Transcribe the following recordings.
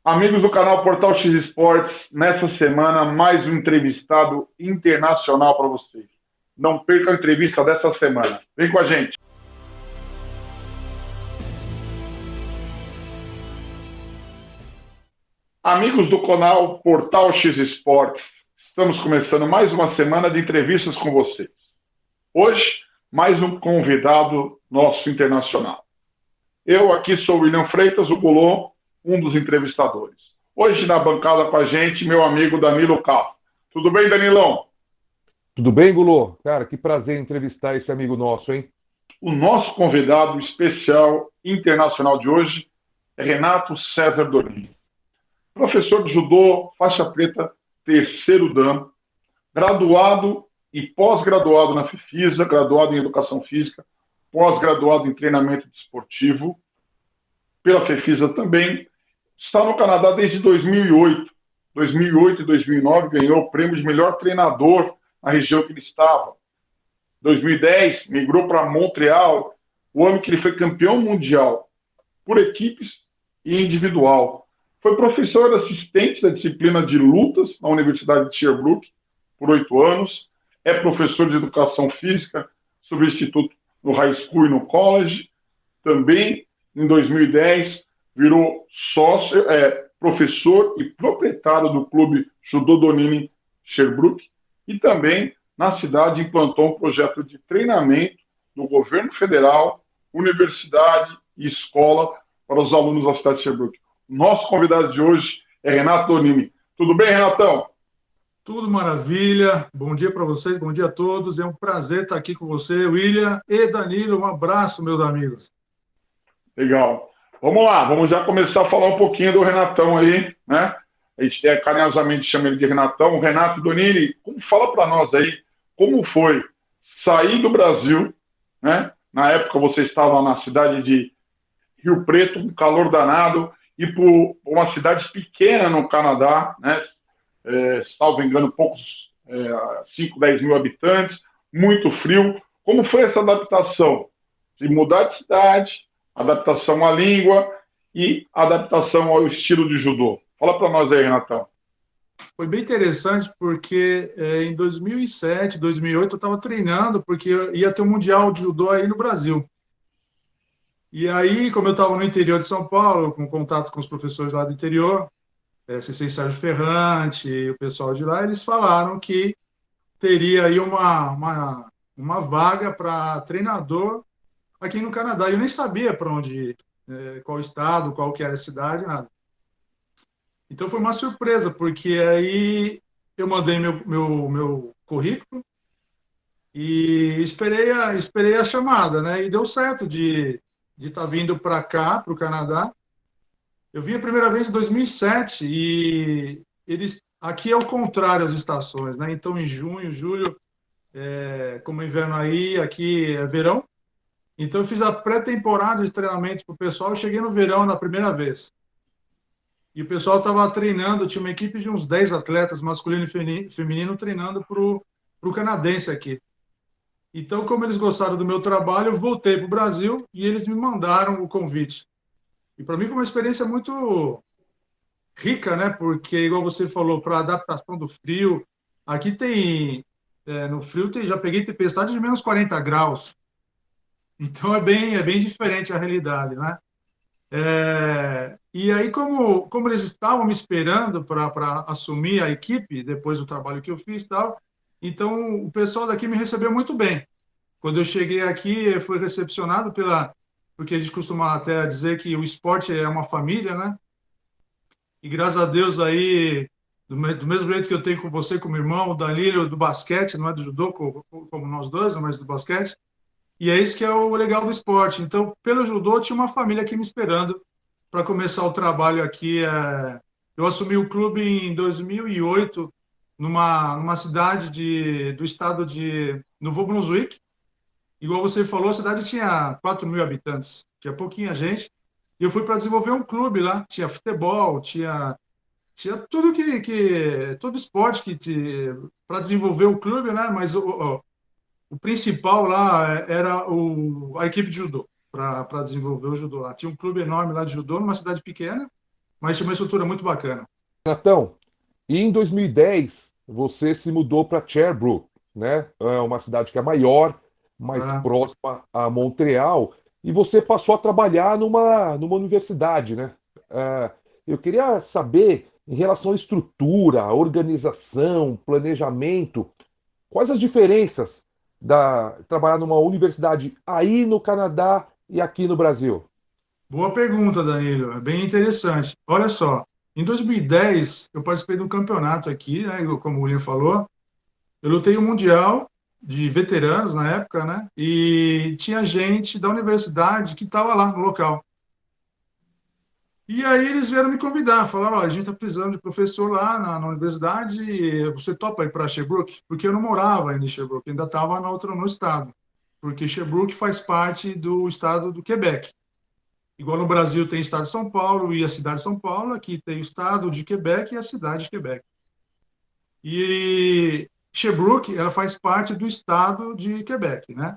Amigos do canal Portal X Esportes, nessa semana mais um entrevistado internacional para vocês. Não perca a entrevista dessa semana. Vem com a gente. Amigos do canal Portal X Esportes, estamos começando mais uma semana de entrevistas com vocês. Hoje, mais um convidado nosso internacional. Eu aqui sou o William Freitas, o Golô, um dos entrevistadores. Hoje na bancada com a gente, meu amigo Danilo Cafo. Tudo bem, Danilão? Tudo bem, Gulô? Cara, que prazer entrevistar esse amigo nosso, hein? O nosso convidado especial internacional de hoje é Renato César Donini. Professor de judô, faixa preta, terceiro dan, graduado e pós-graduado na FIFISA, graduado em Educação Física, pós-graduado em Treinamento Desportivo, pela FIFISA também. Está no Canadá desde 2008. 2008 e 2009 ganhou o prêmio de melhor treinador na região que ele estava. 2010 migrou para Montreal, o ano que ele foi campeão mundial por equipes e individual. Foi professor assistente da disciplina de lutas na Universidade de Sherbrooke por 8 anos. É professor de educação física, substituto no high school e no college. Também, em 2010, virou sócio, professor e proprietário do clube Judô Donini Sherbrooke. E também, na cidade, implantou um projeto de treinamento do governo federal, universidade e escola para os alunos da cidade de Sherbrooke. Nosso convidado de hoje é Renato Donini. Tudo bem, Renatão? Tudo maravilha. Bom dia para vocês, bom dia a todos. É um prazer estar aqui com você, William e Danilo. Um abraço, meus amigos. Legal. Vamos lá, vamos já começar a falar um pouquinho do Renatão aí, né? A gente carinhosamente chama ele de Renatão. O Renato Donini, fala para nós aí como foi sair do Brasil, né? Na época você estava na cidade de Rio Preto, um calor danado, e para uma cidade pequena no Canadá, né? Salvo engano, poucos, 5, 10 mil habitantes, muito frio. Como foi essa adaptação? De mudar de cidade, adaptação à língua e adaptação ao estilo de judô. Fala para nós aí, Renatão. Foi bem interessante porque em 2007, 2008 eu estava treinando porque ia ter um Mundial de Judô aí no Brasil. E aí, como eu estava no interior de São Paulo, com contato com os professores lá do interior, Sensei Sérgio Ferrante e o pessoal de lá, eles falaram que teria aí uma vaga para treinador aqui no Canadá. Eu nem sabia para onde ir, qual estado, qual que era a cidade, nada. Então foi uma surpresa, porque aí eu mandei meu currículo e esperei a chamada, né? E deu certo de estar vindo para cá, para o Canadá. Eu vim a primeira vez em 2007 e eles aqui é o contrário as estações, né? Então em junho, julho, como inverno aí, aqui é verão. Então eu fiz a pré-temporada de treinamento para o pessoal. Eu cheguei no verão na primeira vez. E o pessoal estava treinando, tinha uma equipe de uns 10 atletas, masculino e feminino, treinando para o canadense aqui. Então, como eles gostaram do meu trabalho, eu voltei para o Brasil e eles me mandaram o convite. E para mim foi uma experiência muito rica, né? Porque, igual você falou, para adaptação do frio, aqui tem, no frio, já peguei tempestade de menos 40 graus. Então é bem diferente a realidade, né? E aí, como eles estavam me esperando para assumir a equipe, depois do trabalho que eu fiz e tal, então o pessoal daqui me recebeu muito bem. Quando eu cheguei aqui, eu fui recepcionado porque a gente costuma até dizer que o esporte é uma família, né? E graças a Deus aí, do mesmo jeito que eu tenho com você, com o meu irmão, o Danilo, do basquete, não é do judô, como nós dois, mas do basquete. E é isso que é o legal do esporte. Então, pelo judô, tinha uma família aqui me esperando para começar o trabalho aqui. Eu assumi o clube em 2008, numa cidade do estado de Novo Brunswick. Igual você falou, a cidade tinha 4 mil habitantes, tinha pouquinha gente. E eu fui para desenvolver um clube lá. Tinha futebol, tinha tudo todo esporte para desenvolver o clube, né? Mas o principal lá era a equipe de judô, para desenvolver o judô lá. Tinha um clube enorme lá de judô, numa cidade pequena, mas tinha uma estrutura muito bacana. Renatão, e em 2010 você se mudou para Sherbrooke, né? É uma cidade que é maior, mais Tá? próxima a Montreal, e você passou a trabalhar numa universidade, né? Eu queria saber, em relação à estrutura, à organização, planejamento, quais as diferenças da trabalhar numa universidade aí no Canadá e aqui no Brasil? Boa pergunta, Danilo. É bem interessante. Olha só, em 2010 eu participei de um campeonato aqui, né, como o William falou. Eu lutei o Mundial de veteranos na época, né? E tinha gente da universidade que estava lá no local. E aí eles vieram me convidar, falaram, olha, a gente está precisando de professor lá na universidade, você topa ir para Sherbrooke? Porque eu não morava ainda em Sherbrooke, ainda estava no estado, porque Sherbrooke faz parte do estado do Quebec. Igual no Brasil tem o estado de São Paulo e a cidade de São Paulo, aqui tem o estado de Quebec e a cidade de Quebec. E Sherbrooke, ela faz parte do estado de Quebec, né?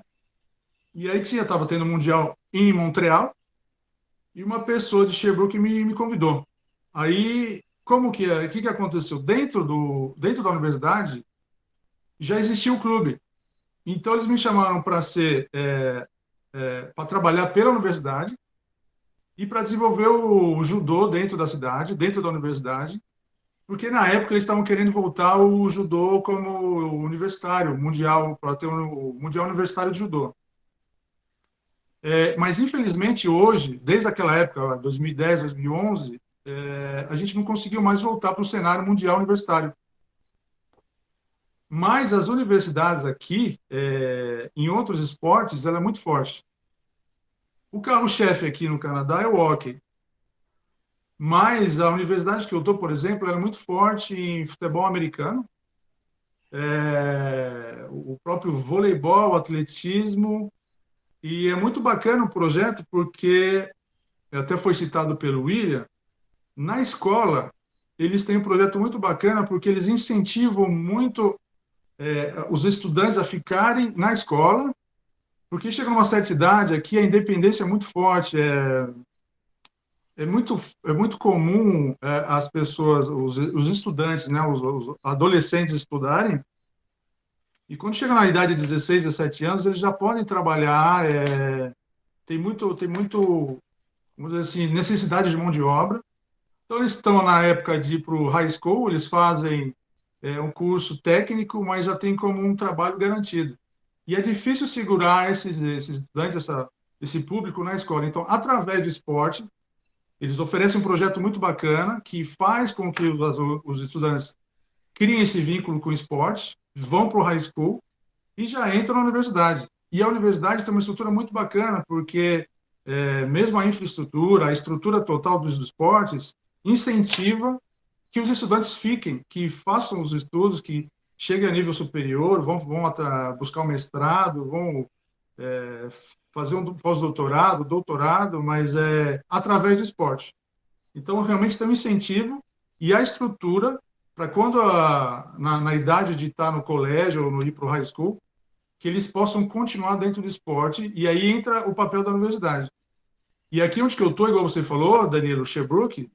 E aí estava tendo o Mundial em Montreal, e uma pessoa de Sherbrooke me convidou. Aí, como que é? O que aconteceu? Dentro da universidade, já existia o clube. Então, eles me chamaram para para trabalhar pela universidade e para desenvolver o judô dentro da cidade, dentro da universidade, porque na época eles estavam querendo voltar o judô como universitário, mundial, para ter o Mundial Universitário de Judô. Mas, infelizmente, hoje, desde aquela época, 2010, 2011, a gente não conseguiu mais voltar para o cenário mundial universitário. Mas as universidades aqui, em outros esportes, ela é muito forte. O carro-chefe aqui no Canadá é o hóquei. Mas a universidade que eu estou, por exemplo, ela é muito forte em futebol americano, o próprio voleibol, atletismo, e é muito bacana o projeto porque, até foi citado pelo William, na escola eles têm um projeto muito bacana porque eles incentivam muito os estudantes a ficarem na escola, porque chega numa certa idade aqui a independência é muito forte, é muito, é muito comum as pessoas, os estudantes, né, os adolescentes estudarem, e quando chega na idade de 16, 17 anos, eles já podem trabalhar, tem muito, vamos dizer assim, necessidade de mão de obra. Então, eles estão na época de ir para o high school, eles fazem um curso técnico, mas já tem como um trabalho garantido. E é difícil segurar esses estudantes, esse público na escola. Então, através do esporte, eles oferecem um projeto muito bacana que faz com que os estudantes criem esse vínculo com o esporte, vão para o high school e já entram na universidade. E a universidade tem uma estrutura muito bacana, porque mesmo a infraestrutura, a estrutura total dos esportes, incentiva que os estudantes fiquem, que façam os estudos, que cheguem a nível superior, vão buscar um mestrado, vão fazer um pós-doutorado, doutorado, mas através do esporte. Então, realmente tem um incentivo e a estrutura para quando, na idade de estar no colégio ou no ir para o high school, que eles possam continuar dentro do esporte, e aí entra o papel da universidade. E aqui onde que eu estou, igual você falou, Danilo, Sherbrooke,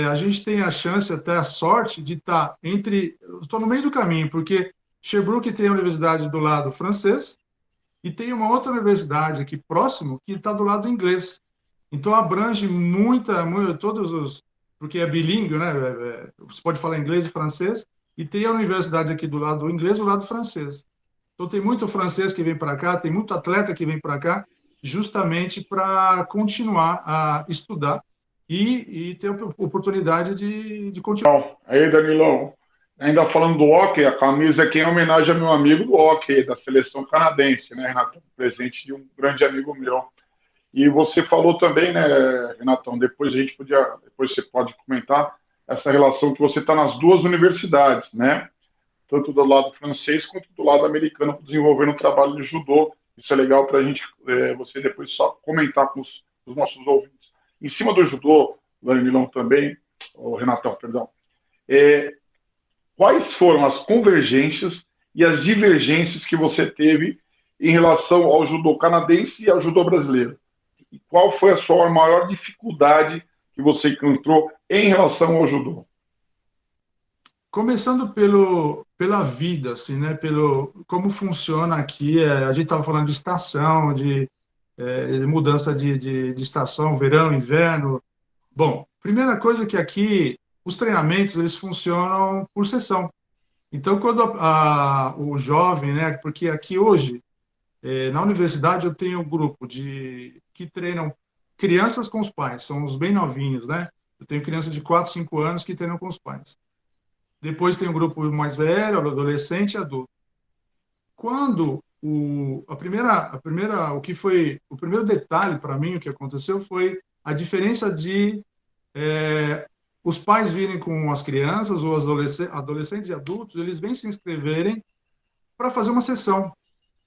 a gente tem a chance, até a sorte, de estar estou no meio do caminho, porque Sherbrooke tem a universidade do lado francês, e tem uma outra universidade aqui próximo que está do lado inglês. Então abrange todos os, porque é bilíngue, né? Você pode falar inglês e francês, e tem a universidade aqui do lado inglês e do lado francês. Então tem muito francês que vem para cá, tem muito atleta que vem para cá, justamente para continuar a estudar e ter a oportunidade de continuar. Aí, Danilão, ainda falando do hockey, a camisa aqui é em homenagem ao meu amigo do hockey, da seleção canadense, né, Renato? Presente de um grande amigo meu. E você falou também, né, Renatão, depois você pode comentar essa relação que você está nas duas universidades, né? Tanto do lado francês quanto do lado americano, desenvolvendo um trabalho de judô. Isso é legal para a gente, você depois só comentar com os nossos ouvintes. Em cima do judô, Danilão também, Renatão, perdão, quais foram as convergências e as divergências que você teve em relação ao judô canadense e ao judô brasileiro? E qual foi a sua maior dificuldade que você encontrou em relação ao judô? Começando pela vida, assim, né? Como funciona aqui. A gente estava falando de estação, de mudança de estação, verão, inverno. Bom, primeira coisa que aqui os treinamentos eles funcionam por sessão. Então, quando o jovem, né? Porque aqui hoje na universidade eu tenho um grupo que treinam crianças com os pais, são os bem novinhos, né? Eu tenho crianças de 4, 5 anos que treinam com os pais. Depois tem um grupo mais velho, adolescente e adulto. Quando o primeiro detalhe para mim, o que aconteceu foi a diferença de os pais virem com as crianças, ou os adolescentes e adultos, eles vêm se inscreverem para fazer uma sessão.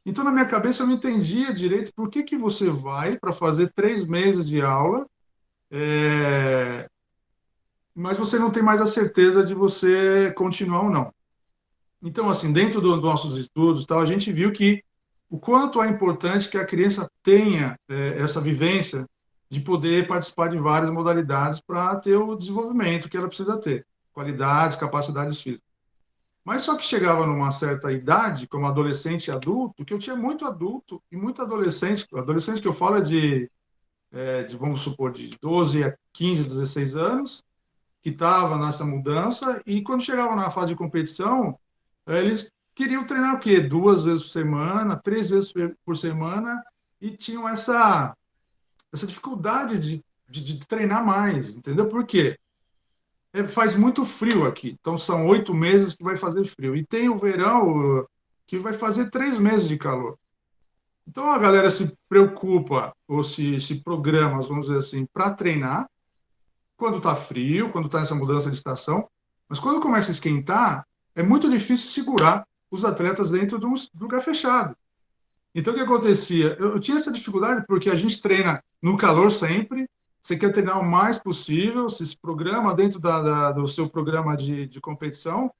Então, na minha cabeça, eu não entendia direito por que você vai para fazer 3 meses de aula, mas você não tem mais a certeza de você continuar ou não. Então, assim, dentro dos nossos estudos, tal, a gente viu que o quanto é importante que a criança tenha essa vivência de poder participar de várias modalidades para ter o desenvolvimento que ela precisa ter, qualidades, capacidades físicas. Mas só que chegava numa certa idade, como adolescente e adulto, que eu tinha muito adulto e muito adolescente. Adolescente que eu falo é vamos supor, de 12 a 15, 16 anos, que estava nessa mudança, e quando chegava na fase de competição, eles queriam treinar o quê? 2 vezes por semana, 3 vezes por semana, e tinham essa dificuldade de treinar mais, entendeu? Por quê? Faz muito frio aqui, então são 8 meses que vai fazer frio. E tem o verão que vai fazer 3 meses de calor. Então a galera se preocupa ou se programa, vamos dizer assim, para treinar quando está frio, quando está nessa mudança de estação. Mas quando começa a esquentar, é muito difícil segurar os atletas dentro de um lugar fechado. Então o que acontecia? Eu tinha essa dificuldade porque a gente treina no calor sempre. Você quer treinar o mais possível, você se programa dentro do seu programa de competição.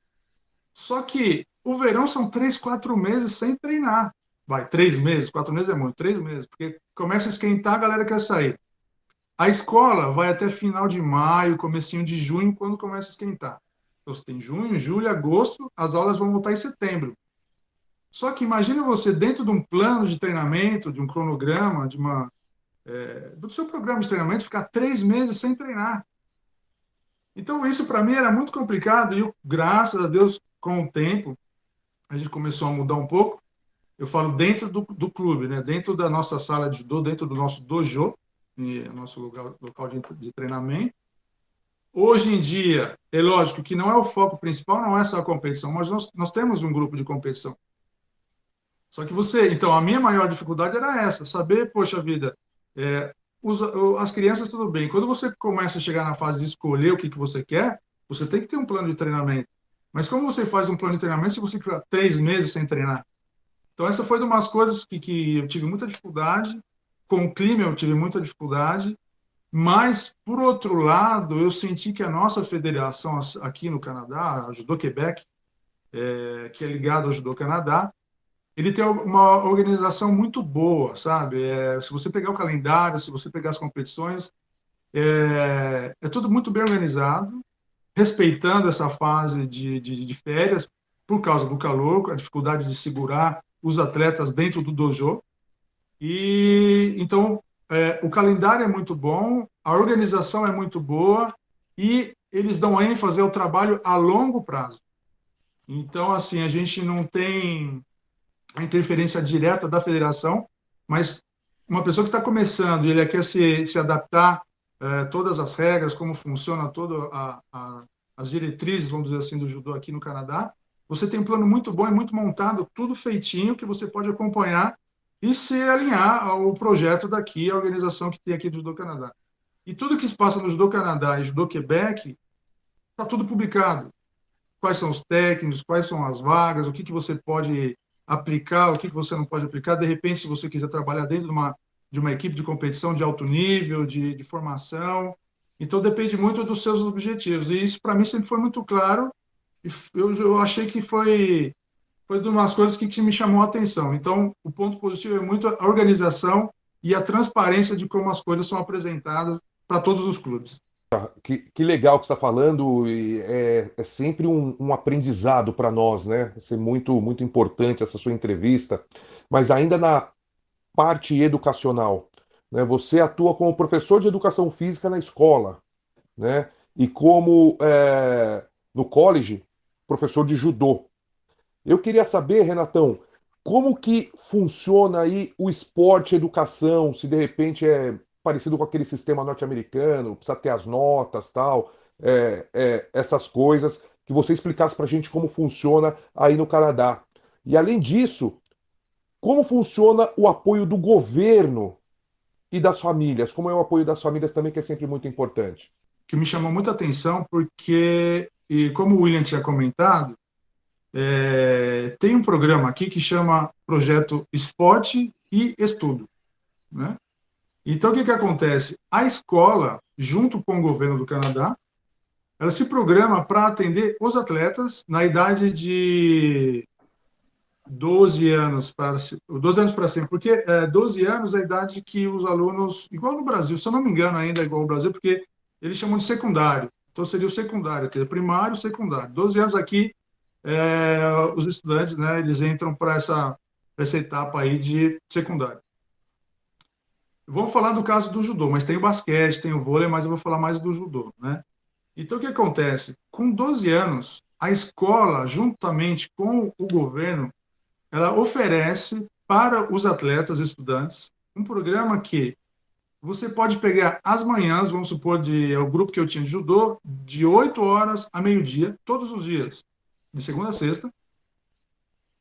Só que o verão são 3, 4 meses sem treinar. Vai, 3 meses, 4 meses é muito, 3 meses, porque começa a esquentar, a galera quer sair. A escola vai até final de maio, comecinho de junho, quando começa a esquentar. Então, você tem junho, julho, agosto, as aulas vão voltar em setembro. Só que imagine você dentro de um plano de treinamento, de um cronograma, do seu programa de treinamento, ficar 3 meses sem treinar. Então, isso para mim era muito complicado e, graças a Deus, com o tempo, a gente começou a mudar um pouco. Eu falo dentro do clube, né? Dentro da nossa sala de judô, dentro do nosso dojo, nosso local de treinamento. Hoje em dia, é lógico que não é o foco principal, não é só a competição, mas nós temos um grupo de competição. Só que então, a minha maior dificuldade era essa, saber, poxa vida, as crianças tudo bem. Quando você começa a chegar na fase de escolher o que você quer, você tem que ter um plano de treinamento. Mas como você faz um plano de treinamento se você fica 3 meses sem treinar? Então, essa foi uma das coisas que eu tive muita dificuldade. Com o clima, eu tive muita dificuldade. Mas, por outro lado, eu senti que a nossa federação aqui no Canadá, a Judo Quebec, que é ligada ao Judo Canadá, ele tem uma organização muito boa, sabe? Se você pegar o calendário, se você pegar as competições, é tudo muito bem organizado, respeitando essa fase de férias, por causa do calor, a dificuldade de segurar os atletas dentro do dojo. E então o calendário é muito bom, a organização é muito boa e eles dão ênfase ao trabalho a longo prazo. Então, assim, a gente não tem a interferência direta da federação, mas uma pessoa que está começando e ele quer se adaptar todas as regras, como funciona todas as diretrizes, vamos dizer assim, do judô aqui no Canadá, você tem um plano muito bom e muito montado, tudo feitinho, que você pode acompanhar e se alinhar ao projeto daqui, a organização que tem aqui do Judô Canadá. E tudo que se passa no Judô Canadá e Judô Quebec está tudo publicado. Quais são os técnicos, quais são as vagas, o que você pode aplicar, o que você não pode aplicar. De repente, se você quiser trabalhar dentro de uma equipe de competição de alto nível, de formação. Então, depende muito dos seus objetivos. E isso, para mim, sempre foi muito claro. E eu achei que foi uma das coisas que me chamou a atenção. Então, o ponto positivo é muito a organização e a transparência de como as coisas são apresentadas para todos os clubes. Que legal que você está falando, e é sempre um aprendizado para nós, né? Vai ser muito, muito importante essa sua entrevista. Mas ainda na parte educacional, né? Você atua como professor de educação física na escola, né? E como no college, professor de judô. Eu queria saber, Renatão, como que funciona aí o esporte, a educação, se de repente é parecido com aquele sistema norte-americano, precisa ter as notas, tal, essas coisas, que você explicasse para a gente como funciona aí no Canadá. E além disso, como funciona o apoio do governo e das famílias? Como é o apoio das famílias também, que é sempre muito importante. Que me chamou muita atenção porque, e como o William tinha comentado, tem um programa aqui que chama Projeto Esporte e Estudo, né? Então, o que acontece? A escola, junto com o governo do Canadá, ela se programa para atender os atletas na idade de 12 anos para 12 anos para cima, porque 12 anos é a idade que os alunos, igual no Brasil, se eu não me engano ainda é igual ao Brasil, porque eles chamam de secundário. Então seria o secundário, primário, secundário. 12 anos aqui, os estudantes, né, eles entram para essa etapa aí de secundário. Vamos falar do caso do judô, mas tem o basquete, tem o vôlei, mas eu vou falar mais do judô, né? Então, o que acontece? Com 12 anos, a escola, juntamente com o governo, ela oferece para os atletas, estudantes, um programa que você pode pegar as manhãs, vamos supor, o grupo que eu tinha de judô, de 8 horas a meio-dia, todos os dias, de segunda a sexta,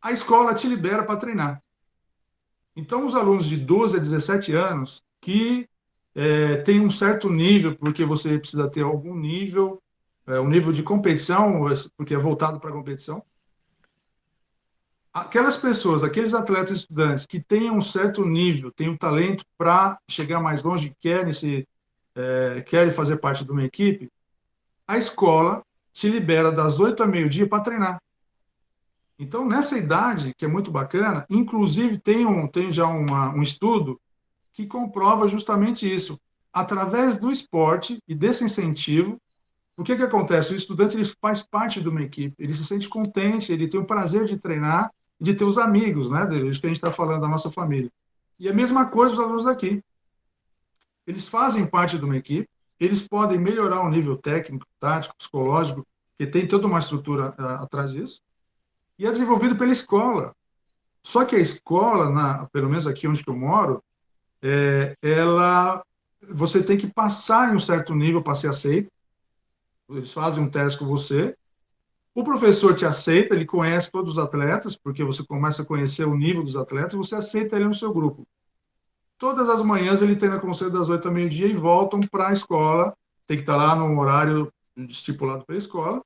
a escola te libera para treinar. Então, os alunos de 12 a 17 anos, que têm um certo nível, porque você precisa ter algum nível, um nível de competição, porque é voltado para a competição, aquelas pessoas, aqueles atletas estudantes que têm um certo nível, têm um talento para chegar mais longe, querem fazer parte de uma equipe, a escola te libera das 8 a meio-dia para treinar. Então, nessa idade, que é muito bacana, inclusive tem já um estudo que comprova justamente isso. Através do esporte e desse incentivo, o que acontece? O estudante ele faz parte de uma equipe, ele se sente contente, ele tem o prazer de treinar, de ter os amigos, né? Isso que a gente está falando da nossa família. E a mesma coisa os alunos daqui. Eles fazem parte de uma equipe, eles podem melhorar o nível técnico, tático, psicológico, que tem toda uma estrutura atrás disso, e é desenvolvido pela escola. Só que a escola, pelo menos aqui onde eu moro, você tem que passar em um certo nível para ser aceito. Eles fazem um teste com você. O professor te aceita, ele conhece todos os atletas, porque você começa a conhecer o nível dos atletas, você aceita ele no seu grupo. Todas as manhãs ele treina com você das 8 ao meio-dia e voltam para a escola, tem que estar lá no horário estipulado pela escola,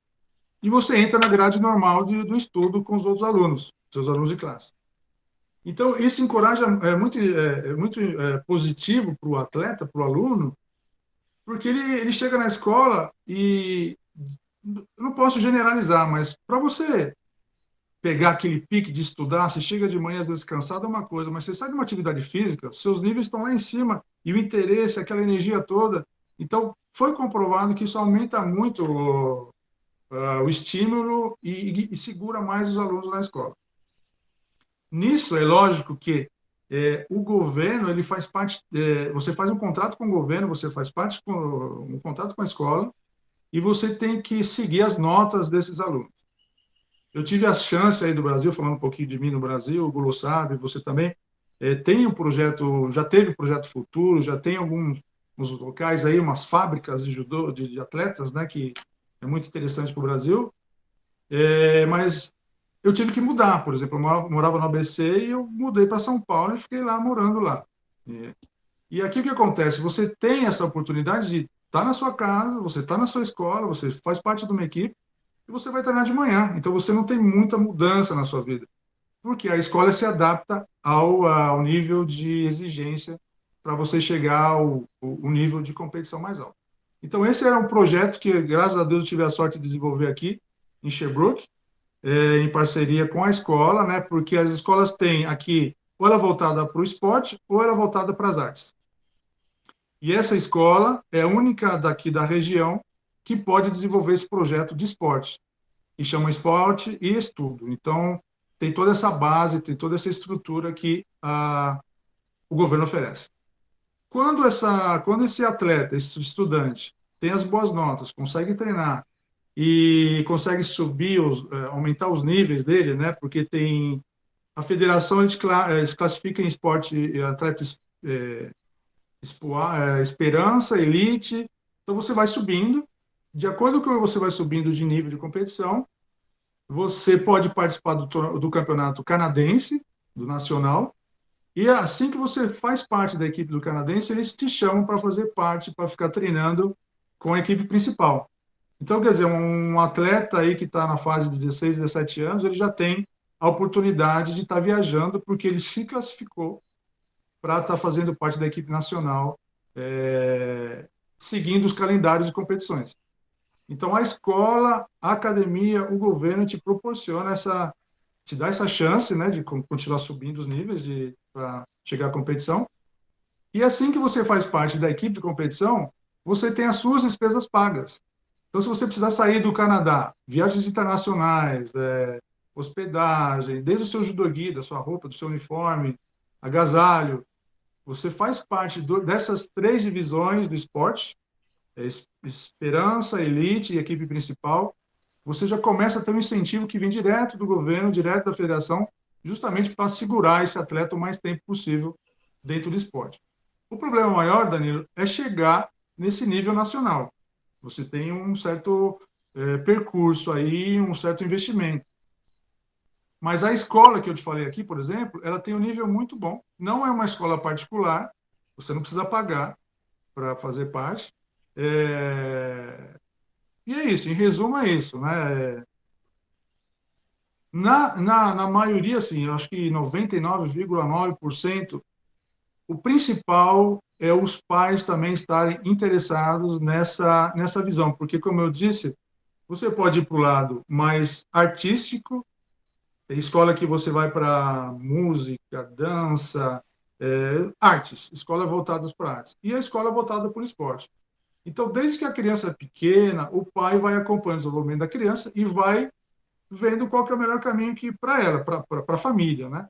e você entra na grade normal do estudo com os outros alunos, seus alunos de classe. Então, isso encoraja, muito positivo para o atleta, para o aluno, porque ele chega na escola e, eu não posso generalizar, mas para você pegar aquele pique de estudar, você chega de manhã às vezes cansado é uma coisa, mas você sai de uma atividade física, seus níveis estão lá em cima, e o interesse, aquela energia toda. Então, foi comprovado que isso aumenta muito o estímulo e segura mais os alunos na escola. Nisso, é lógico que o governo, ele faz parte, você faz um contrato com o governo, você faz parte com um contrato com a escola, e você tem que seguir as notas desses alunos. Eu tive a chance aí do Brasil, falando um pouquinho de mim no Brasil, o Gulo sabe, você também, tem um projeto, já teve o projeto Futuro, já tem alguns locais aí, umas fábricas de judô, de atletas, né, que é muito interessante para o Brasil, mas eu tive que mudar, por exemplo, eu morava no ABC e eu mudei para São Paulo e fiquei lá morando lá. E aqui o que acontece? Você tem essa oportunidade de estar na sua casa, você está na sua escola, você faz parte de uma equipe e você vai treinar de manhã. Então você não tem muita mudança na sua vida, porque a escola se adapta ao nível de exigência para você chegar ao nível de competição mais alto. Então esse era um projeto que, graças a Deus, eu tive a sorte de desenvolver aqui em Sherbrooke, em parceria com a escola, né? Porque as escolas têm aqui ou ela voltada para o esporte ou ela voltada para as artes. E essa escola é a única daqui da região que pode desenvolver esse projeto de esporte, que chama Esporte e Estudo. Então, tem toda essa base, tem toda essa estrutura que o governo oferece. Quando esse atleta, esse estudante, tem as boas notas, consegue treinar e consegue subir, aumentar os níveis dele, né? Porque tem a federação, eles classifica em esporte atletas Esperança, Elite. Então você vai subindo, de acordo com você vai subindo de nível de competição, você pode participar do campeonato canadense, do nacional, e assim que você faz parte da equipe do canadense, eles te chamam para fazer parte, para ficar treinando com a equipe principal. Então, quer dizer, um atleta aí que está na fase de 16, 17 anos, ele já tem a oportunidade de estar viajando, porque ele se classificou para estar fazendo parte da equipe nacional, seguindo os calendários de competições. Então, a escola, a academia, o governo te proporciona te dá essa chance, né, de continuar subindo os níveis para chegar à competição. E assim que você faz parte da equipe de competição, você tem as suas despesas pagas. Então, se você precisar sair do Canadá, viagens internacionais, hospedagem, desde o seu judogi, da sua roupa, do seu uniforme, agasalho, você faz parte dessas 3 divisões do esporte, Esperança, Elite e equipe principal. Você já começa a ter um incentivo que vem direto do governo, direto da federação, justamente para segurar esse atleta o mais tempo possível dentro do esporte. O problema maior, Danilo, é chegar nesse nível nacional. Você tem um certo percurso aí, um certo investimento. Mas a escola que eu te falei aqui, por exemplo, ela tem um nível muito bom. Não é uma escola particular, você não precisa pagar para fazer parte. E é isso, em resumo é isso, né? Na maioria, assim, eu acho que 99,9%, o principal é os pais também estarem interessados nessa visão, porque, como eu disse, você pode ir para o lado mais artístico, escola que você vai para música, dança, artes, escolas voltadas para artes, e a escola voltada para o esporte. Então, desde que a criança é pequena, o pai vai acompanhando o desenvolvimento da criança e vai vendo qual que é o melhor caminho para ela, para a família, né?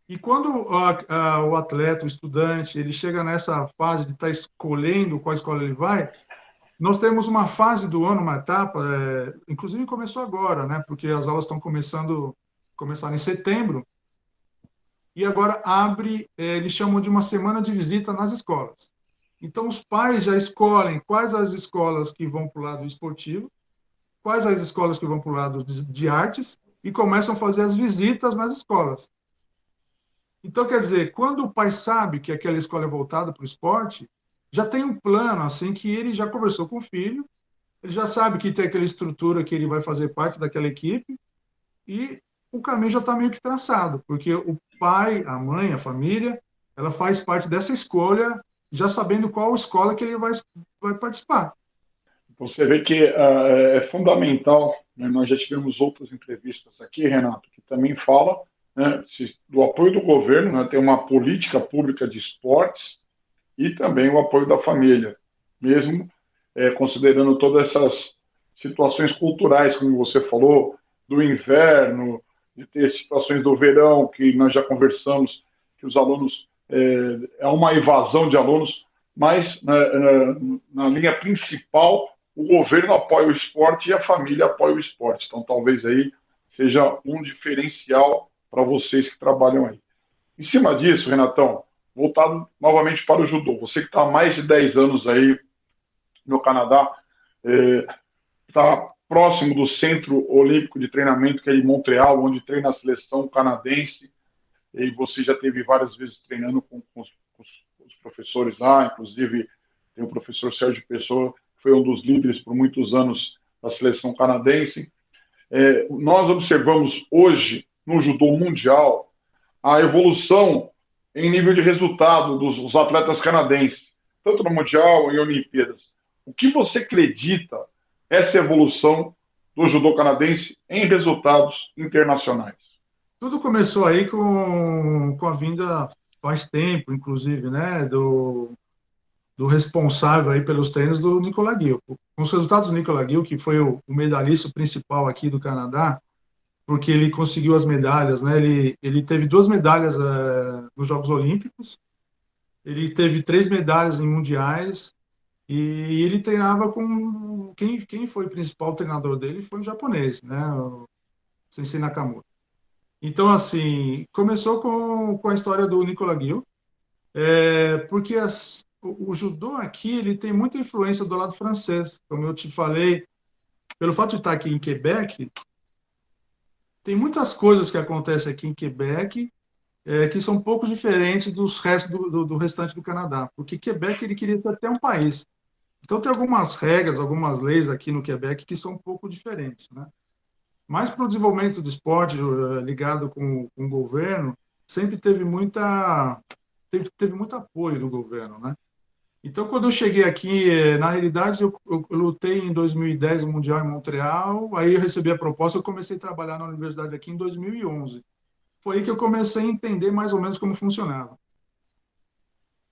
E quando o atleta, o estudante, ele chega nessa fase de estar escolhendo qual escola ele vai, nós temos uma fase do ano, uma etapa, inclusive começou agora, né? Porque as aulas estão começaram em setembro, e agora eles chamam de uma semana de visita nas escolas. Então, os pais já escolhem quais as escolas que vão para o lado esportivo, quais as escolas que vão para o lado de artes, e começam a fazer as visitas nas escolas. Então, quer dizer, quando o pai sabe que aquela escola é voltada para o esporte, já tem um plano, assim, que ele já conversou com o filho, ele já sabe que tem aquela estrutura que ele vai fazer parte daquela equipe, e o caminho já está meio que traçado, porque o pai, a mãe, a família, ela faz parte dessa escolha, já sabendo qual escola que ele vai participar. Você vê que é fundamental, né? Nós já tivemos outras entrevistas aqui, Renato, que também fala, né, do apoio do governo, né, tem uma política pública de esportes e também o apoio da família, mesmo considerando todas essas situações culturais, como você falou, do inverno, de ter situações do verão, que nós já conversamos, que os alunos, é uma evasão de alunos, mas na linha principal, o governo apoia o esporte e a família apoia o esporte. Então, talvez aí seja um diferencial para vocês que trabalham aí. Em cima disso, Renatão, voltado novamente para o judô, você que está há mais de 10 anos aí no Canadá, está próximo do Centro Olímpico de Treinamento, que é em Montreal, onde treina a seleção canadense, e você já teve várias vezes treinando com os professores lá, inclusive tem o professor Sérgio Pessoa, que foi um dos líderes por muitos anos da seleção canadense. Nós observamos hoje, no judô mundial, a evolução em nível de resultado dos atletas canadenses, tanto no Mundial e Olimpíadas. O que você acredita essa evolução do judô canadense em resultados internacionais? Tudo começou aí com a vinda, faz tempo, inclusive, né, do responsável aí pelos treinos do Nicolas Gill. Com os resultados do Nicolas Gill, que foi o medalhista principal aqui do Canadá, porque ele conseguiu as medalhas, né? Ele teve 2 medalhas nos Jogos Olímpicos, ele teve 3 medalhas em mundiais, e ele treinava com quem foi o principal treinador dele foi um japonês, né? O Sensei Nakamura. Então, assim, começou com a história do Nicolas Gill, porque o judô aqui ele tem muita influência do lado francês, como eu te falei, pelo fato de estar aqui em Quebec, tem muitas coisas que acontecem aqui em Quebec que são um pouco diferentes dos restos do restante do Canadá, porque Quebec ele queria ser até um país. Então tem algumas regras, algumas leis aqui no Quebec que são um pouco diferentes, né? Mas para o desenvolvimento do esporte ligado com o governo, sempre teve muito apoio do governo, né? Então, quando eu cheguei aqui, na realidade, eu lutei em 2010 o Mundial em Montreal, aí eu recebi a proposta, eu comecei a trabalhar na universidade aqui em 2011. Foi aí que eu comecei a entender mais ou menos como funcionava.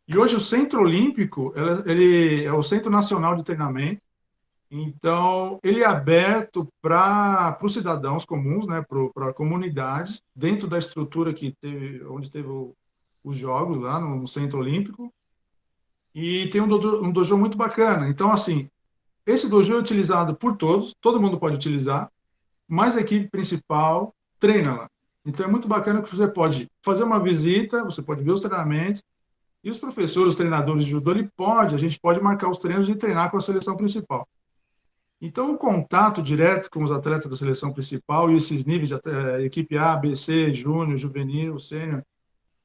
E hoje o Centro Olímpico, ele é o Centro Nacional de Treinamento, então ele é aberto para os cidadãos comuns, né, para a comunidade, dentro da estrutura que teve, onde teve os Jogos, lá no Centro Olímpico, e tem um dojo muito bacana. Então, assim, esse dojo é utilizado por todos, todo mundo pode utilizar, mas a equipe principal treina lá. Então, é muito bacana que você pode fazer uma visita, você pode ver os treinamentos, e os professores, os treinadores de judô, a gente pode marcar os treinos e treinar com a seleção principal. Então, o contato direto com os atletas da seleção principal e esses níveis de equipe A, B, C, júnior, juvenil, sênior,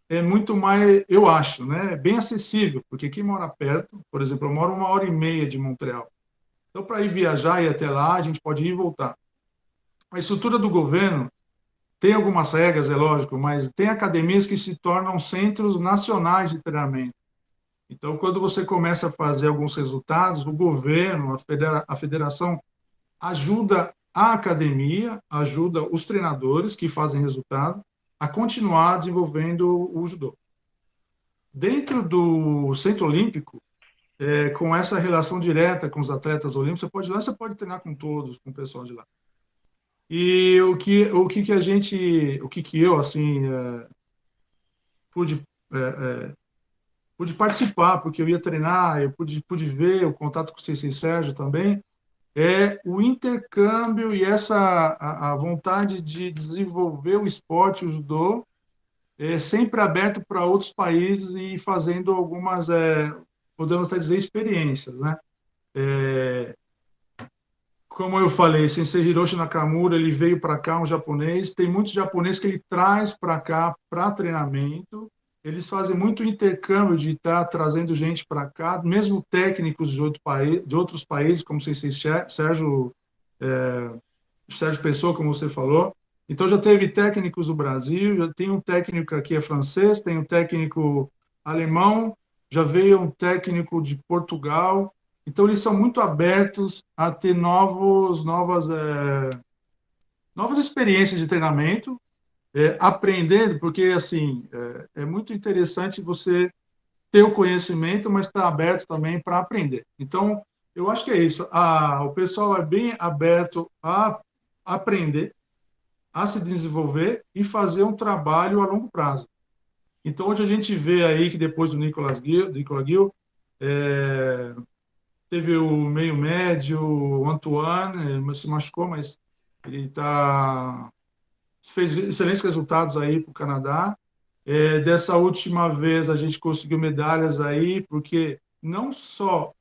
é muito mais, eu acho, né, bem acessível, porque quem mora perto, por exemplo, eu moro 1h30 de Montreal. Então, para ir viajar e ir até lá, a gente pode ir e voltar. A estrutura do governo tem algumas regras, é lógico, mas tem academias que se tornam centros nacionais de treinamento. Então, quando você começa a fazer alguns resultados, o governo, a federação, ajuda a academia, ajuda os treinadores que fazem resultado a continuar desenvolvendo o judô. Dentro do Centro Olímpico, com essa relação direta com os atletas olímpicos, você pode ir lá, você pode treinar com todos, com o pessoal de lá. E o que eu, assim, pude, pude participar, porque eu ia treinar, eu pude ver o contato com o Sensei Sérgio também, é o intercâmbio e a vontade de desenvolver o esporte, o judô, sempre aberto para outros países e fazendo algumas, podemos até dizer, experiências, né? Como eu falei, Sensei Hiroshi Nakamura, ele veio para cá, um japonês, tem muitos japoneses que ele traz para cá para treinamento, eles fazem muito intercâmbio de estar trazendo gente para cá, mesmo técnicos de outros países, como Sensei Sérgio Pessoa, como você falou. Então, já teve técnicos do Brasil, já tem um técnico aqui francês, tem um técnico alemão, já veio um técnico de Portugal. Então, eles são muito abertos a ter novas experiências de treinamento, aprendendo, porque, assim, é muito interessante você ter o conhecimento, mas estar aberto também para aprender. Então, eu acho que é isso. O pessoal é bem aberto a aprender, a se desenvolver e fazer um trabalho a longo prazo. Então, hoje a gente vê aí que depois do Nicolas Gill, teve o meio médio, o Antoine, ele se machucou, mas ele fez excelentes resultados aí para o Canadá. Dessa última vez a gente conseguiu medalhas aí, porque não só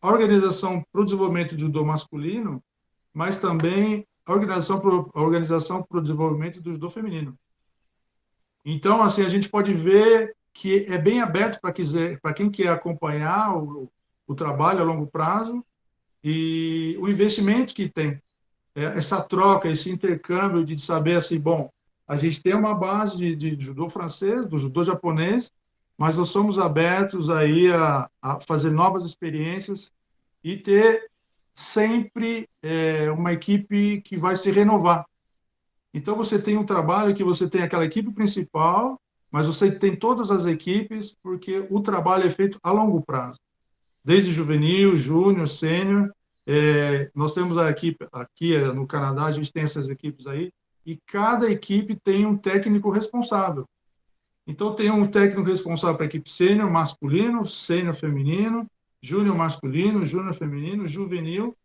a organização para o desenvolvimento do judô masculino, mas também a organização para o desenvolvimento do judô feminino. Então, assim, a gente pode ver que é bem aberto para quem quer acompanhar o trabalho a longo prazo e o investimento que tem. Essa troca, esse intercâmbio de saber assim, bom, a gente tem uma base de judô francês, do judô japonês, mas nós somos abertos aí a fazer novas experiências e ter sempre uma equipe que vai se renovar. Então, você tem um trabalho que você tem aquela equipe principal, mas você tem todas as equipes, porque o trabalho é feito a longo prazo. desde juvenil, júnior, sênior. Nós temos a equipe aqui no Canadá, a gente tem essas equipes aí, e cada equipe tem um técnico responsável. Então, tem um técnico responsável para a equipe sênior masculino, sênior feminino, júnior masculino, júnior feminino, juvenil,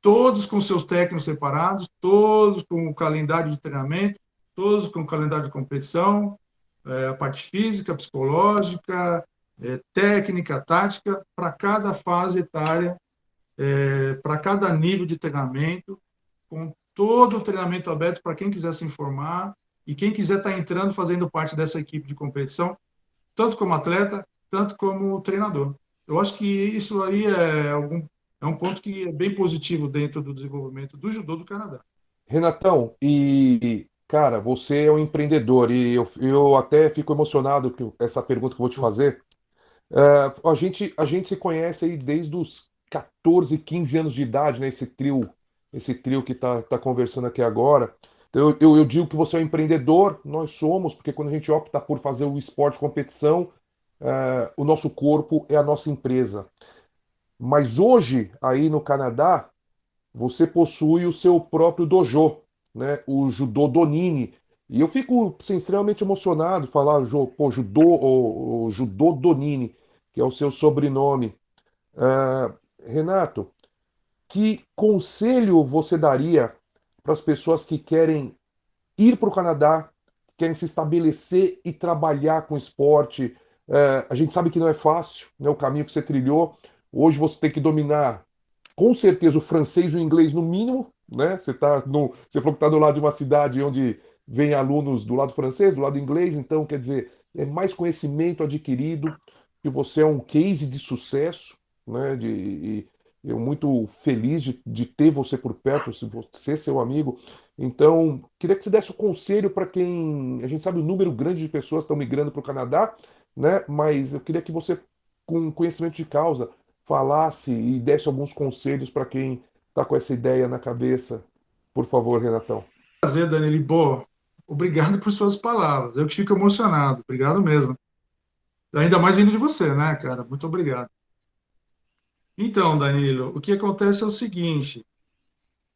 todos com seus técnicos separados, todos com o calendário de treinamento, todos com o calendário de competição, a parte física, psicológica, técnica, tática, para cada fase etária, para cada nível de treinamento, com todo o treinamento aberto para quem quiser se informar e quem quiser estar entrando, fazendo parte dessa equipe de competição, tanto como atleta, tanto como treinador. Eu acho que isso aí é um ponto que é bem positivo dentro do desenvolvimento do judô do Canadá. Renatão, cara, você é um empreendedor e eu até fico emocionado com essa pergunta que eu vou te fazer. A gente se conhece aí desde os 14, 15 anos de idade, né? Esse trio que tá conversando aqui agora. Então, eu digo que você é um empreendedor, nós somos, porque quando a gente opta por fazer o esporte competição, o nosso corpo é a nossa empresa. Mas hoje, aí no Canadá, você possui o seu próprio dojo, né? O Judô Donini. E eu fico assim, extremamente emocionado de falar judô, o Judô Donini, que é o seu sobrenome. Ah, Renato, que conselho você daria para as pessoas que querem ir para o Canadá, querem se estabelecer e trabalhar com esporte? A gente sabe que não é fácil, né, o caminho que você trilhou. Hoje você tem que dominar com certeza o francês e o inglês no mínimo, né? Você falou que está do lado de uma cidade onde vem alunos do lado francês, do lado inglês, então quer dizer, é mais conhecimento adquirido, que você é um case de sucesso, né? E eu muito feliz de ter você por perto, ser seu amigo. Então, queria que você desse um conselho para quem. A gente sabe o número grande de pessoas que estão migrando para o Canadá, né? Mas eu queria que você, com conhecimento de causa, falasse e desse alguns conselhos para quem está com essa ideia na cabeça. Por favor, Renatão. Prazer, Danilo. Boa. Obrigado por suas palavras. Eu que fico emocionado. Obrigado mesmo. Ainda mais vindo de você, né, cara? Muito obrigado. Então, Danilo, o que acontece é o seguinte.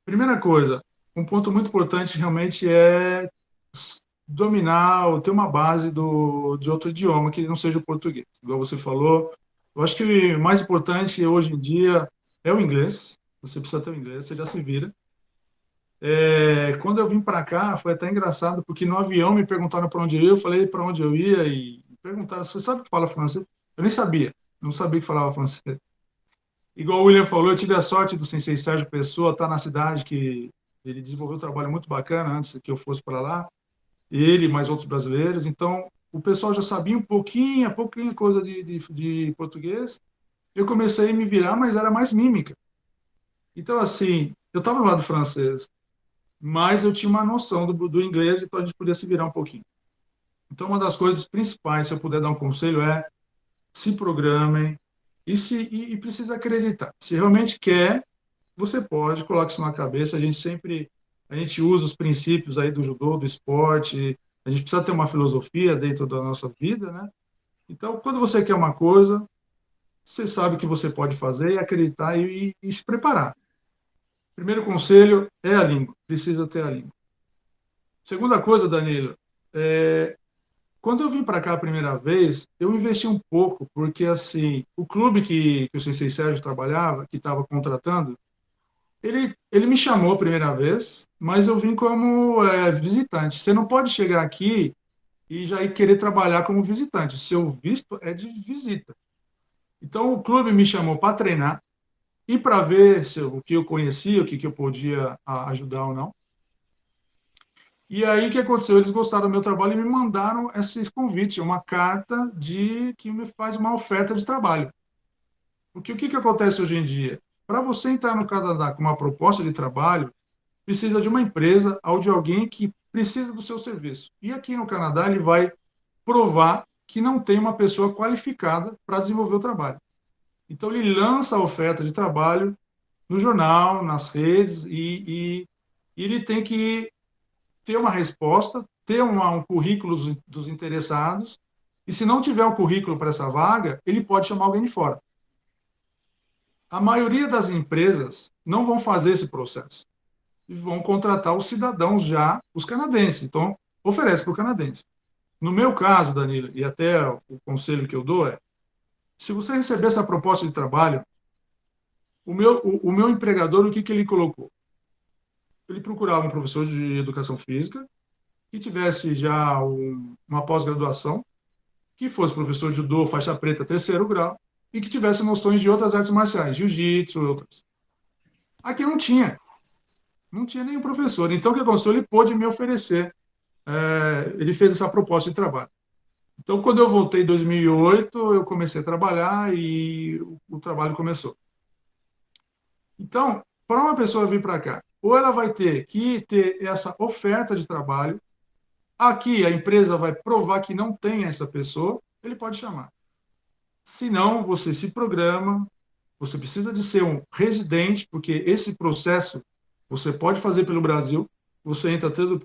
Primeira coisa, um ponto muito importante realmente é dominar ou ter uma base de outro idioma que não seja o português. Igual você falou, eu acho que o mais importante hoje em dia é o inglês. Você precisa ter o inglês, você já se vira. Quando eu vim para cá, foi até engraçado, porque no avião me perguntaram para onde eu falei para onde eu ia e me perguntaram, você sabe que fala francês? Eu nem sabia, não sabia que falava francês. Igual o William falou, eu tive a sorte do Sensei Sérgio Pessoa estar na cidade que ele desenvolveu um trabalho muito bacana antes que eu fosse para lá, ele e mais outros brasileiros, então o pessoal já sabia um pouquinho, pouquinha coisa de português, eu comecei a me virar, mas era mais mímica. Então, assim, eu estava no lado francês, mas eu tinha uma noção do inglês, então a gente podia se virar um pouquinho. Então, uma das coisas principais, se eu puder dar um conselho, é se programem e precisa acreditar. Se realmente quer, você pode, coloque isso na cabeça. A gente usa os princípios aí do judô, do esporte, a gente precisa ter uma filosofia dentro da nossa vida, né? Então, quando você quer uma coisa, você sabe que você pode fazer e acreditar e se preparar. Primeiro conselho é a língua, precisa ter a língua. Segunda coisa, Danilo, quando eu vim para cá a primeira vez, eu investi um pouco, porque assim, o clube que o Sensei Sérgio trabalhava, que estava contratando, ele me chamou a primeira vez, mas eu vim como visitante. Você não pode chegar aqui e já ir querer trabalhar como visitante. Seu visto é de visita. Então, o clube me chamou para treinar e para ver o que eu conhecia, o que eu podia ajudar ou não. E aí, o que aconteceu? Eles gostaram do meu trabalho e me mandaram esse convite, uma carta que me faz uma oferta de trabalho. Porque o que acontece hoje em dia? Para você entrar no Canadá com uma proposta de trabalho, precisa de uma empresa ou de alguém que precisa do seu serviço. E aqui no Canadá, ele vai provar que não tem uma pessoa qualificada para desenvolver o trabalho. Então, ele lança a oferta de trabalho no jornal, nas redes, e ele tem que ter uma resposta, ter um currículo dos interessados, e se não tiver um currículo para essa vaga, ele pode chamar alguém de fora. a maioria das empresas não vão fazer esse processo e vão contratar os cidadãos já, os canadenses. Então, oferece para o canadense. No meu caso, Danilo, e até o conselho que eu dou é, se você receber essa proposta de trabalho, o meu empregador, o que ele colocou? Ele procurava um professor de educação física que tivesse já uma pós-graduação, que fosse professor de judô, faixa preta, terceiro grau, e que tivesse noções de outras artes marciais, jiu-jitsu e outras. Aqui não tinha nenhum professor. Então, o que aconteceu? Ele pôde me oferecer, ele fez essa proposta de trabalho. Então, quando eu voltei em 2008, eu comecei a trabalhar e o trabalho começou. Então, para uma pessoa vir para cá, ou ela vai ter que ter essa oferta de trabalho, aqui a empresa vai provar que não tem essa pessoa, ele pode chamar. Se não, você se programa, você precisa de ser um residente, porque esse processo você pode fazer pelo Brasil, você entra tudo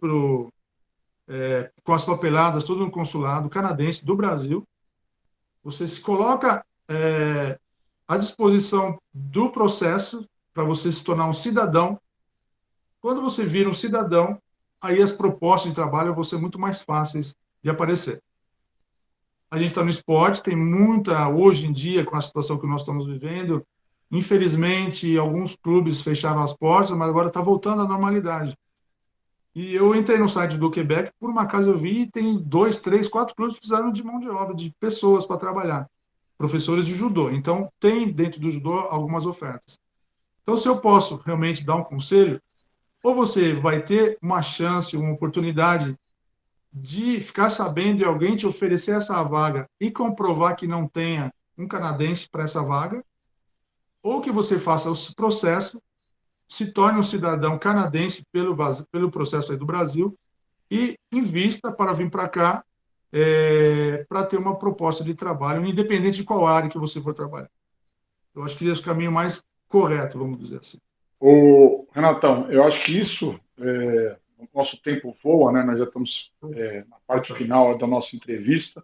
com as papeladas, tudo no consulado canadense do Brasil, você se coloca à disposição do processo para você se tornar um cidadão. Quando você vira um cidadão, aí as propostas de trabalho vão ser muito mais fáceis de aparecer. A gente está no esporte, tem muita, hoje em dia, com a situação que nós estamos vivendo, infelizmente, alguns clubes fecharam as portas, mas agora está voltando à normalidade. E eu entrei no site do Quebec, por uma acaso eu vi, e tem 2, 3, 4 clubes que precisaram de mão de obra, de pessoas para trabalhar, professores de judô. Então, tem dentro do judô algumas ofertas. Então, se eu posso realmente dar um conselho, ou você vai ter uma chance, uma oportunidade de ficar sabendo de alguém te oferecer essa vaga e comprovar que não tenha um canadense para essa vaga, ou que você faça o processo, se torne um cidadão canadense pelo processo aí do Brasil e invista para vir para cá para ter uma proposta de trabalho, independente de qual área que você for trabalhar. Eu acho que esse é o caminho mais correto, vamos dizer assim. Renatão, eu acho que isso, o nosso tempo voa, né? Nós já estamos na parte final da nossa entrevista.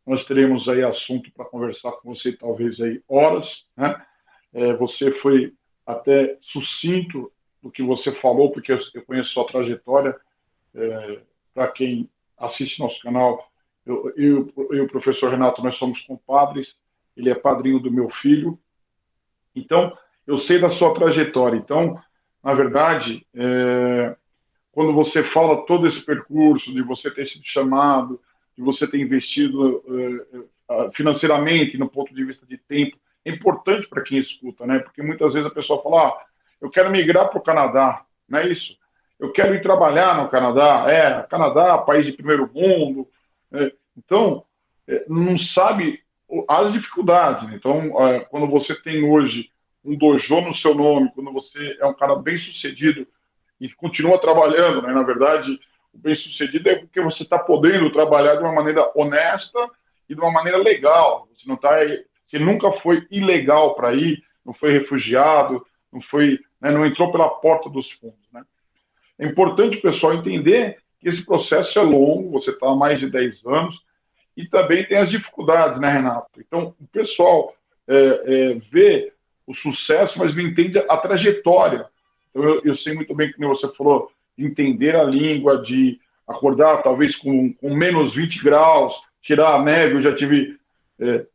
Nós teremos aí assunto para conversar com você, talvez aí horas, né? Você foi até sucinto do que você falou, porque eu conheço sua trajetória. Para quem assiste nosso canal, eu e o professor Renato, nós somos compadres. Ele é padrinho do meu filho. Então, eu sei da sua trajetória. Então, na verdade, quando você fala todo esse percurso, de você ter sido chamado, de você ter investido financeiramente, no ponto de vista de tempo, é importante para quem escuta, né? Porque muitas vezes a pessoa fala, eu quero migrar para o Canadá, não é isso? Eu quero ir trabalhar no Canadá. Canadá, país de primeiro mundo. Então, não sabe as dificuldades. Então, quando você tem hoje um dojo no seu nome, quando você é um cara bem-sucedido e continua trabalhando, né? Na verdade, o bem-sucedido é porque você está podendo trabalhar de uma maneira honesta e de uma maneira legal. Você nunca foi ilegal para ir, não foi refugiado, não foi, né, não entrou pela porta dos fundos, né? É importante o pessoal entender que esse processo é longo, você está há mais de 10 anos, e também tem as dificuldades, né, Renato? Então, o pessoal vê o sucesso, mas não entende a trajetória. Então, eu sei muito bem, como você falou, de entender a língua, de acordar talvez com menos 20 graus, tirar a neve. Eu já tive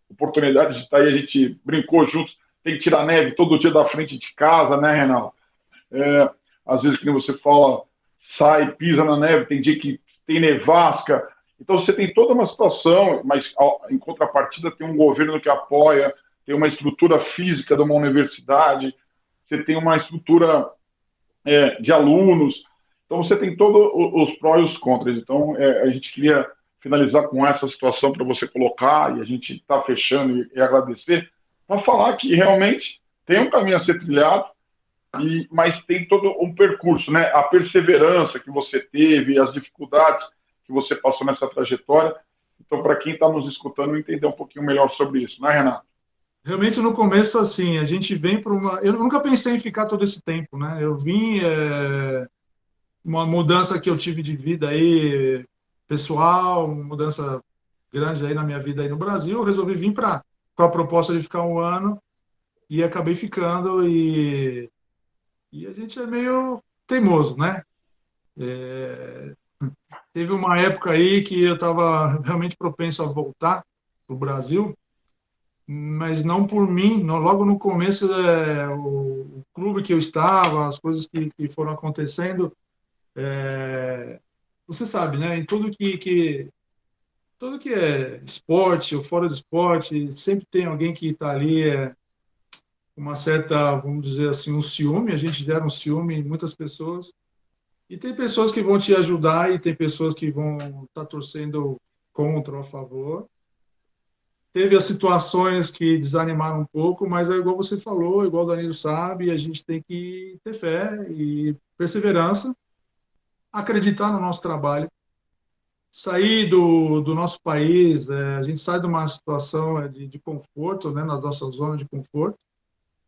oportunidade de estar aí, a gente brincou juntos, tem que tirar a neve todo dia da frente de casa, né, Renato? Às vezes, como você fala, sai, pisa na neve, tem dia que tem nevasca. Então, você tem toda uma situação, mas em contrapartida tem um governo que apoia, tem uma estrutura física de uma universidade, você tem uma estrutura de alunos, então você tem todos os prós e os contras. Então, a gente queria finalizar com essa situação para você colocar, e a gente está fechando e agradecer, para falar que realmente tem um caminho a ser trilhado, mas tem todo um percurso, né? A perseverança que você teve, as dificuldades que você passou nessa trajetória. Então, para quem está nos escutando, entender um pouquinho melhor sobre isso, né, Renato? Realmente, no começo, assim, a gente vem para uma... Eu nunca pensei em ficar todo esse tempo, né? Eu vim... uma mudança que eu tive de vida aí, pessoal, uma mudança grande aí na minha vida aí no Brasil, eu resolvi vir com a proposta de ficar um ano, e acabei ficando e a gente é meio teimoso, né? É, teve uma época aí que eu estava realmente propenso a voltar para o Brasil, mas não por mim. Logo no começo, o clube que eu estava, as coisas que foram acontecendo, você sabe, né? Em tudo que é esporte ou fora do esporte, sempre tem alguém que está ali com uma certa, vamos dizer assim, um ciúme. A gente gera um ciúme em muitas pessoas. E tem pessoas que vão te ajudar e tem pessoas que vão estar torcendo contra ou a favor. Teve as situações que desanimaram um pouco, mas é igual você falou, igual o Danilo sabe, a gente tem que ter fé e perseverança, acreditar no nosso trabalho, sair do nosso país, a gente sai de uma situação de conforto, né, na nossa zona de conforto,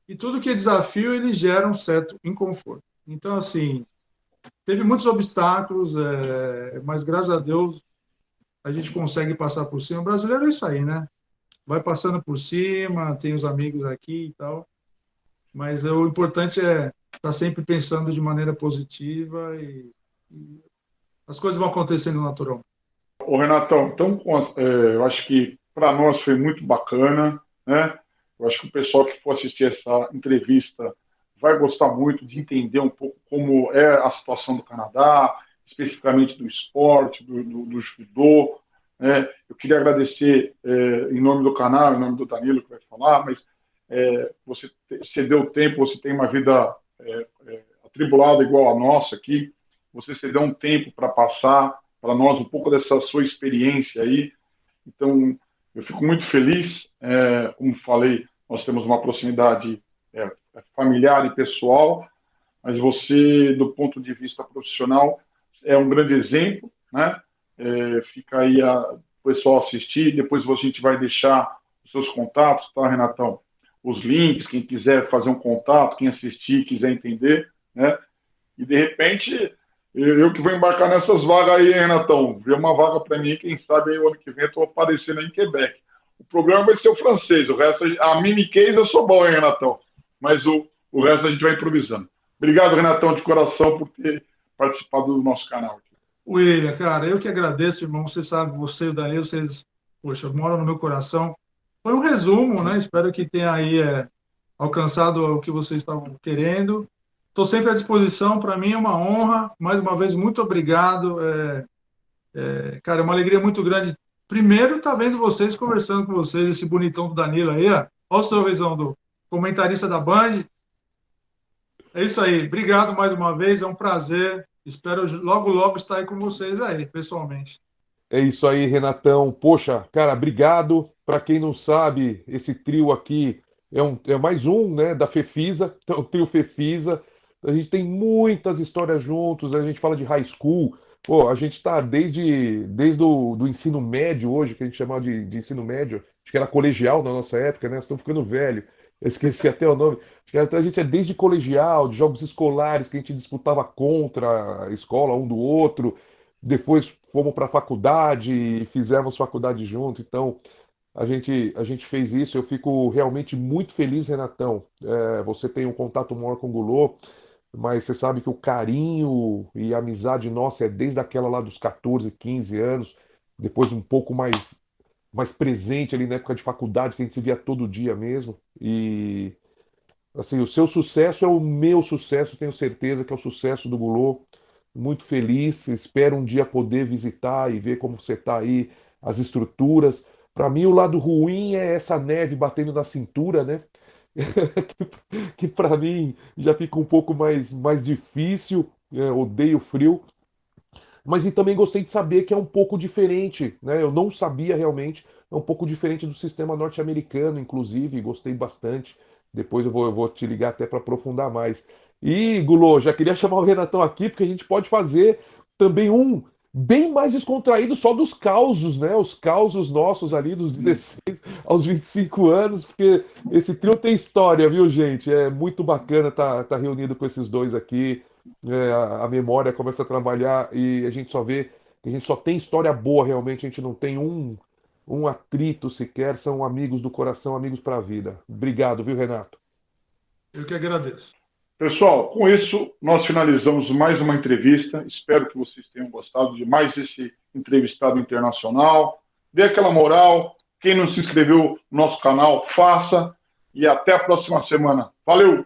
e tudo que é desafio, ele gera um certo inconforto. Então, assim, teve muitos obstáculos, mas graças a Deus a gente consegue passar por cima. O brasileiro é isso aí, né? Vai passando por cima, tem os amigos aqui e tal, mas o importante é estar sempre pensando de maneira positiva e as coisas vão acontecendo naturalmente. Ô, Renatão, então, eu acho que para nós foi muito bacana, né? Eu acho que o pessoal que for assistir essa entrevista vai gostar muito de entender um pouco como é a situação do Canadá, especificamente do esporte, do judô, né? Eu queria agradecer em nome do canal, em nome do Danilo que vai falar, mas você cedeu tempo, você tem uma vida atribulada igual a nossa aqui, você cedeu um tempo para passar para nós um pouco dessa sua experiência aí. Então, eu fico muito feliz. Como falei, nós temos uma proximidade familiar e pessoal, mas você, do ponto de vista profissional, é um grande exemplo, né? Fica aí o pessoal assistir, depois a gente vai deixar os seus contatos, tá, Renatão? Os links, quem quiser fazer um contato, quem assistir, quiser entender, né? E, de repente, eu que vou embarcar nessas vagas aí, hein, Renatão. Vê uma vaga para mim, quem sabe aí o ano que vem eu estou aparecendo aí em Quebec. O problema vai ser o francês, o resto, a mini case eu sou bom, hein, Renatão. Mas o resto a gente vai improvisando. Obrigado, Renatão, de coração, por ter participado do nosso canal aqui. William, cara, eu que agradeço, irmão. Você sabe, você e o Danilo, vocês, poxa, moram no meu coração. Foi um resumo, né? Espero que tenha aí alcançado o que vocês estavam querendo. Estou sempre à disposição, para mim é uma honra. Mais uma vez, muito obrigado. Cara, é uma alegria muito grande. Primeiro, tá vendo vocês, conversando com vocês, esse bonitão do Danilo aí, ó. Olha o sorrisão do comentarista da Band. É isso aí. Obrigado mais uma vez, é um prazer. Espero logo, logo estar aí com vocês aí, pessoalmente. É isso aí, Renatão. Poxa, cara, obrigado. Para quem não sabe, esse trio aqui é mais um, né, da Fefisa, então, o trio Fefisa. A gente tem muitas histórias juntos, a gente fala de high school. Pô, a gente tá desde o do ensino médio hoje, que a gente chamava de ensino médio, acho que era colegial na nossa época, né? Estamos ficando velho. Eu esqueci até o nome. Então a gente é desde colegial, de jogos escolares que a gente disputava contra a escola, um do outro. Depois fomos para a faculdade e fizemos faculdade junto. Então, a gente fez isso. Eu fico realmente muito feliz, Renatão. Você tem um contato maior com o Gulô, mas você sabe que o carinho e a amizade nossa é desde aquela lá dos 14, 15 anos, depois um pouco mais presente ali na época de faculdade, que a gente se via todo dia mesmo. E assim, o seu sucesso é o meu sucesso, tenho certeza que é o sucesso do Gulô. Muito feliz, espero um dia poder visitar e ver como você está aí, as estruturas. Para mim, o lado ruim é essa neve batendo na cintura, né? que para mim já fica um pouco mais difícil, odeio frio. Mas e também gostei de saber que é um pouco diferente, né? Eu não sabia realmente, é um pouco diferente do sistema norte-americano, inclusive, gostei bastante. Depois eu vou te ligar até para aprofundar mais. E, Gulô, já queria chamar o Renatão aqui, porque a gente pode fazer também um bem mais descontraído só dos causos, né? Os causos nossos ali dos 16 aos 25 anos, porque esse trio tem história, viu, gente? É muito bacana tá reunido com esses dois aqui. A memória começa a trabalhar e a gente só vê que a gente só tem história boa realmente, a gente não tem um atrito sequer, são amigos do coração, amigos para a vida. Obrigado, viu, Renato? Eu que agradeço. Pessoal, com isso, nós finalizamos mais uma entrevista. Espero que vocês tenham gostado de mais esse entrevistado internacional. Dê aquela moral. Quem não se inscreveu no nosso canal, faça. E até a próxima semana. Valeu!